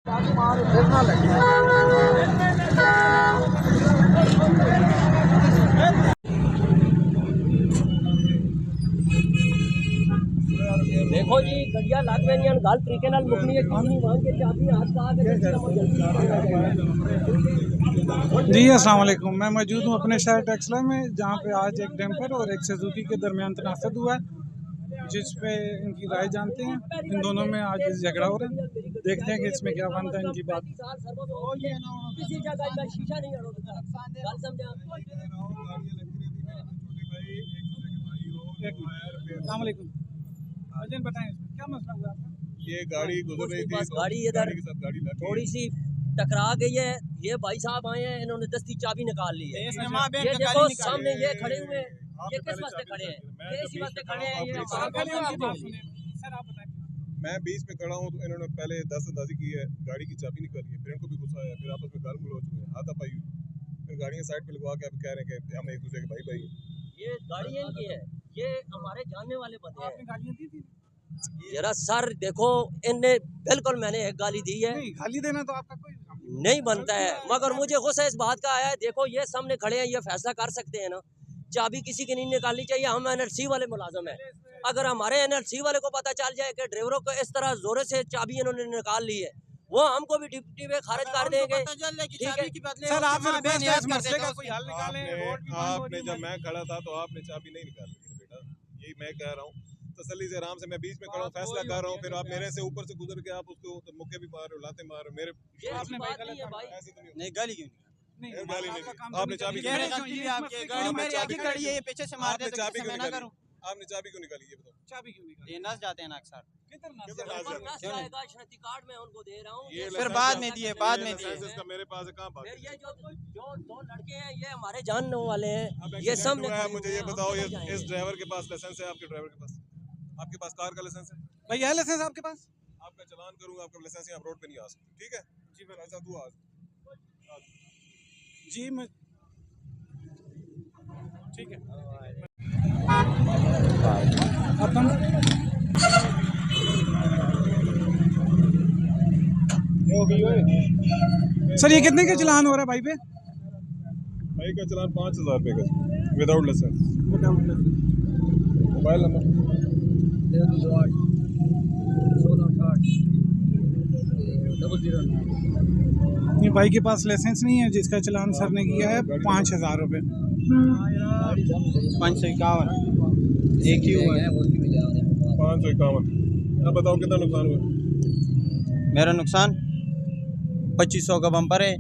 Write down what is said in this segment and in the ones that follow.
देखो जी गड्डिया लागवेनियन गल तरीके नाल मुकनी है किसी नहीं मान के चाबी हाथ पा के जी अस्सलाम वालेकुम। मैं मौजूद हूँ अपने शहर टेक्सला में, जहाँ पे आज एक डैम्पर और एक सुजुकी के दरमियान तनासद हुआ है, जिस पे इनकी राय जानते हैं। इन दोनों में आज झगड़ा हो रहा है, देखते हैं कि इसमें क्या बनता है इनकी बात। किसी जगह का शीशा नहीं हटता गल समझा। अस्सलाम वालेकुम, अजन बताएं क्या मसला हुआ आपका? ये गाड़ी गुजर रही थी, गाड़ी इधर थोड़ी सी टकरा गई है। ये भाई साहब आए हैं, इन्होंने दस्ती चाबी निकाल ली है। ये देखो सामने ये खड़े हुए, ये किस वास्ते खड़े हैं? ये इसी वास्ते खड़े हैं। ये सर आप बताएं। मैं बीच में खड़ा हूँ तो इन्होंने पहले दस्तंदाजी की है, गाड़ी की चाबी निकाली है, फिर इनको भी गुस्सा आया, फिर आपस में गाल गलौज हुए, हाथापाई हुई, फिर गाड़ियाँ साइड पे लगवा के अब कह रहे हैं कि हम एक दूसरे के भाई भाई हैं। ये गाड़ी इनकी है, ये हमारे जानने वाले बंदे आपने हैं। गालियाँ दी थी? जरा सर देखो, इनने बिल्कुल मैंने एक गाली दी है, नहीं, गाली देना तो आपका कोई नहीं बनता है, मगर मुझे गुस्सा इस बात का आया है। देखो ये सामने खड़े हैं, ये फैसला कर सकते हैं ना, चाबी किसी की नहीं निकालनी चाहिए। हम एनएलसी वाले मुलाजम हैं, अगर हमारे एनएलसी वाले को पता चल जाए कि ड्राइवरों को इस तरह जोरे से चाबी इन्होंने निकाल ली है, वो हमको भी ड्यूटी पे खारिज कर देंगे। ठीक है सर, आप इस मसले का कोई हल निकालें। आपने जब मैं खड़ा था तो आपने चाबी नहीं निकाली बेटा, यही मैं कह रहा हूँ। तसल्ली से आराम से, मैं बीच में खड़ा हूँ, फैसला कर रहा हूँ, फिर आप मेरे से ऊपर से गुजर के आप उसको मुक्के भी मार रहे हो, लाते मार रहे हो मेरे। आपने भाई गलत है भाई। ऐसे तो नहीं नहीं गाली क्यों नहीं, गाली नहीं, आपने चाबी कह रहे गलती भी आपकी गाड़ी मेरी आगे खड़ी है, ये पीछे से मार दे तो चाबी कैसे मैं ना करूं? आपने चाबी क्यों निकाली ये बताओ? चाबी क्यों निकाली? ये नस जाते हैं ना अक्सर। किधर ना किधर ऊपर नाज़ नस क्यों नहीं? आएगा, शनाख्ती कार्ड मैं उनको दे रहा हूँ। ये फिर बाद में दिए, बाद में दिए। लाइसेंस का मेरे पास है, कहाँ बात फिर है? ये जो दो लड़के हैं, ये हमारे जानने वाले हैं। अब ये एक्सीडेंट सामने हुआ है, खड़े मुझे हुए ये हैं, बताओ, हम ये किधर इस जाएंगे? ड्राइवर के पास लाइसेंस है? आपके ड्राइवर के पास, आपके पास कार का लाइसेंस है? भाई है लाइसेंस आपके पास? आपका चलान करूंगा, आपका लाइसेंस आप रोड पे नहीं आ सकते, ठीक है जी? फिर ऐसा तू आज जी मैं ठीक है। खत्म। सर ये कितने का चलान हो रहा है भाई पे? भाई का चलान 5,000 रुपये का, विदाउट लाइसेंस। मोबाइल नंबर ये भाई के पास लाइसेंस नहीं है, जिसका चलान सर ने किया है 5,000 रुपये। 551 एक ही हुआ है। 551। अब बताओ कितना नुकसान हुआ? मेरा नुकसान 2500 का बम्पर है,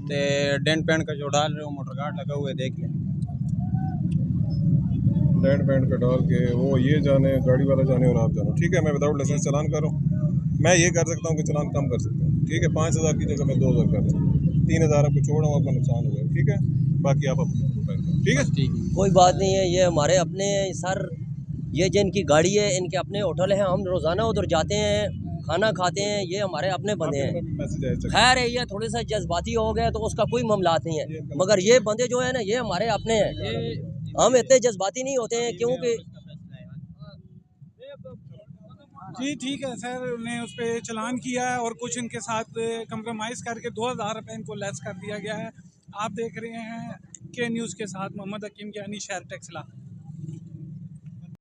ते डेंट पेंट का जो डाल रहे हो मोटर गार्ड लगा हुआ है, देख ले। डेंट पेंट का डाल के वो ये जाने, गाड़ी वाला जाने और आप जानो, ठीक है? मैं विदाउट लाइसेंस चलान कर रहा हूँ, मैं ये कर सकता हूँ कि चलान कम कर सकता हूँ, ठीक है? 5,000 की जगह मैं 2,000 कर रहा हूँ, 3,000 आपको छोड़ रहा हूँ, आपका नुकसान हुआ है, ठीक है? बाकी आप अपनी ठीक है? कोई बात नहीं है, ये हमारे अपने हैं सर। ये जिनकी गाड़ी है, इनके अपने होटल हैं, हम रोज़ाना उधर जाते हैं, खाना खाते हैं, ये हमारे अपने बंदे हैं। मैसेज आया खैर है, ये थोड़े सा जज्बाती हो गए तो उसका कोई मामला नहीं है, मगर ये बंदे जो है ना, ये हमारे अपने हैं। हम इतने जज्बाती नहीं होते हैं, क्योंकि जी ठीक है सर ने उस पर चलान किया है और कुछ इनके साथ कंप्रोमाइज़ करके 2,000 रुपये इनको लेस कर दिया गया है। आप देख रहे हैं के न्यूज़ के साथ मोहम्मद हकीम ज्ञानी, शहर टेक्सला।